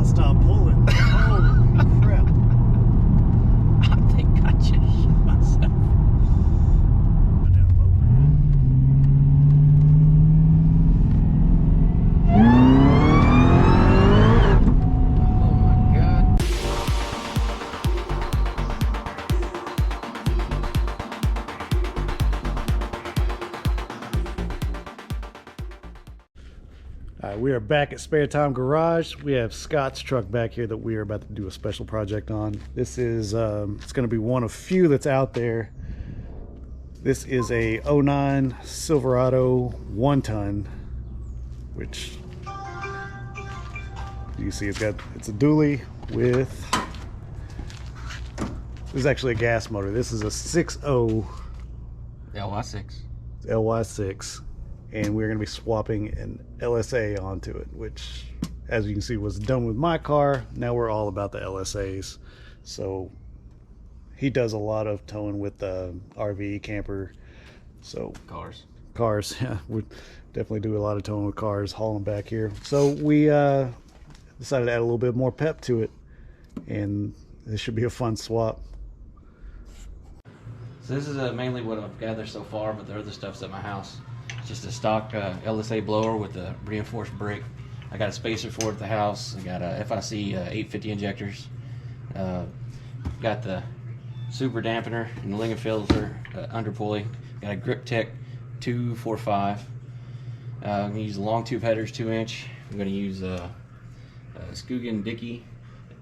stop pulling. Holy crap. I think I just shit myself. Oh my God. All right, we are back at Spare Time Garage. We have Scott's truck back here that we are about to do a special project on. This is, it's going to be one of few that's out there. This is a 09 Silverado 1-ton, which you see it's a dually with, this is actually a gas motor. This is a 6.0 LY6. LY6. And we're going to be swapping an LSA onto it, which, as you can see, was done with my car. Now we're all about the LSAs. So he does a lot of towing with the RV camper. So cars, yeah, we definitely do a lot of towing with cars, hauling back here. So we decided to add a little bit more pep to it, and this should be a fun swap. So this is mainly what I've gathered so far, but the other stuff's at my house. It's just a stock LSA blower with a reinforced brick. I got a spacer for it at the house. I got a FIC 850 injectors. Got the super dampener and the Lincoln filter under pulley. Got a Grip Tech 245. I'm gonna use the long tube headers 2-inch. I'm gonna use Scugan Dickey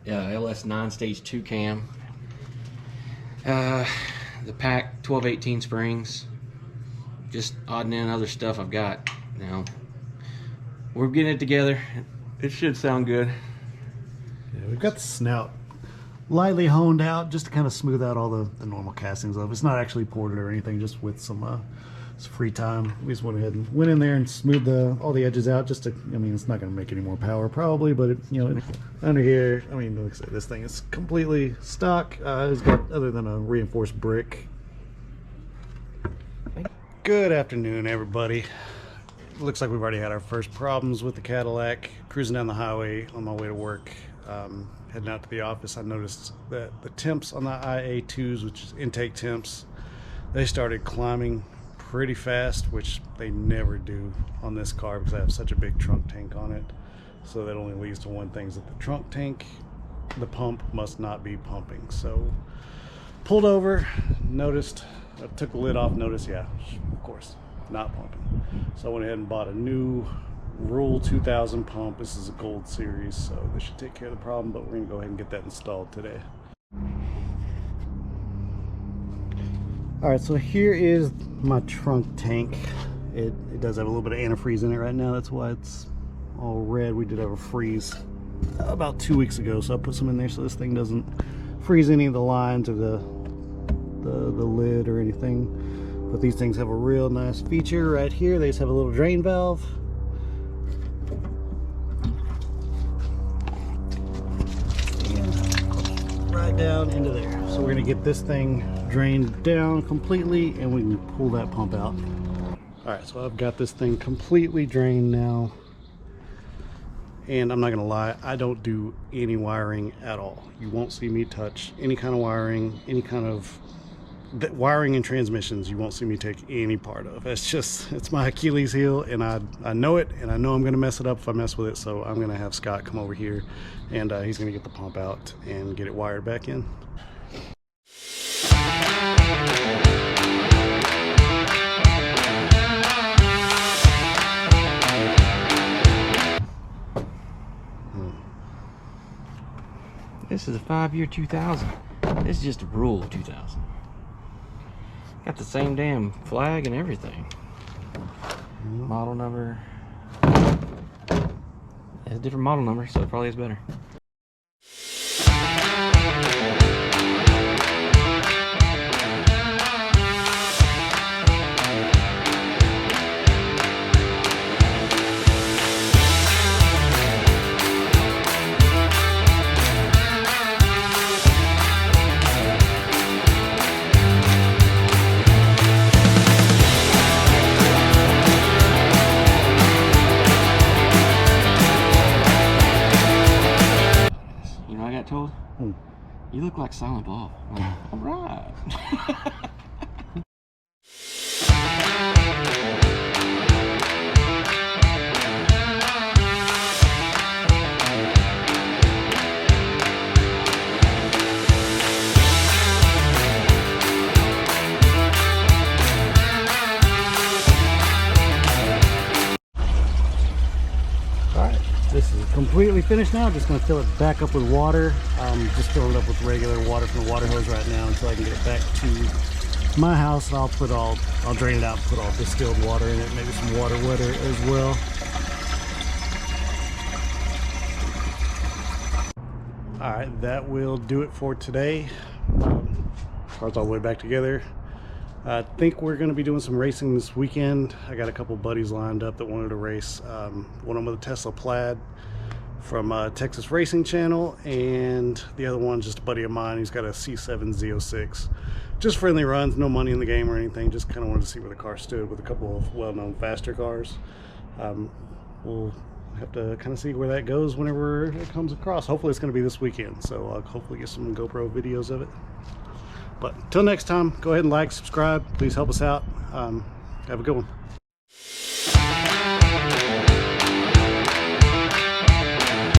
LS 9-stage 2 cam. The pack 1218 springs. Just odding in other stuff I've got now. We're getting it together. It should sound good. Yeah, we've got the snout lightly honed out just to kind of smooth out all the normal castings of it. It's not actually ported or anything, just with some free time. We just went ahead and went in there and smoothed all the edges out just to, I mean, it's not going to make any more power probably, but it, you know, under here, I mean, like I said, this thing is completely stock. It's got, other than a reinforced brick. Good afternoon, everybody. Looks like we've already had our first problems with the Cadillac. Cruising down the highway on my way to work, heading out to the office, I noticed that the temps on the IA2s, which is intake temps, they started climbing pretty fast, which they never do on this car because I have such a big trunk tank on it. So that only leads to one thing, is that the trunk tank, the pump must not be pumping. So pulled over, noticed, I took the lid off, noticed, yeah, of course, not pumping. So I went ahead and bought a new Rule 2000 pump. This is a gold series, so this should take care of the problem, but we're gonna go ahead and get that installed today. All right, so here is my trunk tank. It does have a little bit of antifreeze in it right now. That's why it's all red. We did have a freeze about 2 weeks ago, so I put some in there so this thing doesn't freeze any of the lines or the lid or anything. But these things have a real nice feature right here. They just have a little drain valve. And right down into there. So we're gonna get this thing drained down completely and we can pull that pump out. All right, so I've got this thing completely drained now. And I'm not gonna lie, I don't do any wiring at all. You won't see me touch any kind of wiring, any kind of wiring and transmissions. You won't see me take any part of. It's my Achilles heel, and I know it, and I know I'm gonna mess it up if I mess with it. So I'm gonna have Scott come over here, and he's gonna get the pump out and get it wired back in. This is a 5-year 2000. This is just a Rule 2000. Got the same damn flag and everything. Model number. It has a different model number, so it probably is better. told? You look like Silent Bob. I'm like, all right. This is completely finished now. Just going to fill it back up with water. Just filling it up with regular water from the water hose right now until I can get it back to my house. And I'll drain it out, put all distilled water in it, maybe some water wetter as well. All right, that will do it for today. Car's all the way back together. I think we're going to be doing some racing this weekend. I got a couple buddies lined up that wanted to race. One of them with a Tesla Plaid from Texas Racing Channel, and the other one just a buddy of mine. He's got a C7 Z06. Just friendly runs, no money in the game or anything. Just kind of wanted to see where the car stood with a couple of well-known faster cars. We'll have to kind of see where that goes whenever it comes across. Hopefully it's going to be this weekend, so I'll hopefully get some GoPro videos of it. But until next time, go ahead and like, subscribe. Please help us out. Have a good one.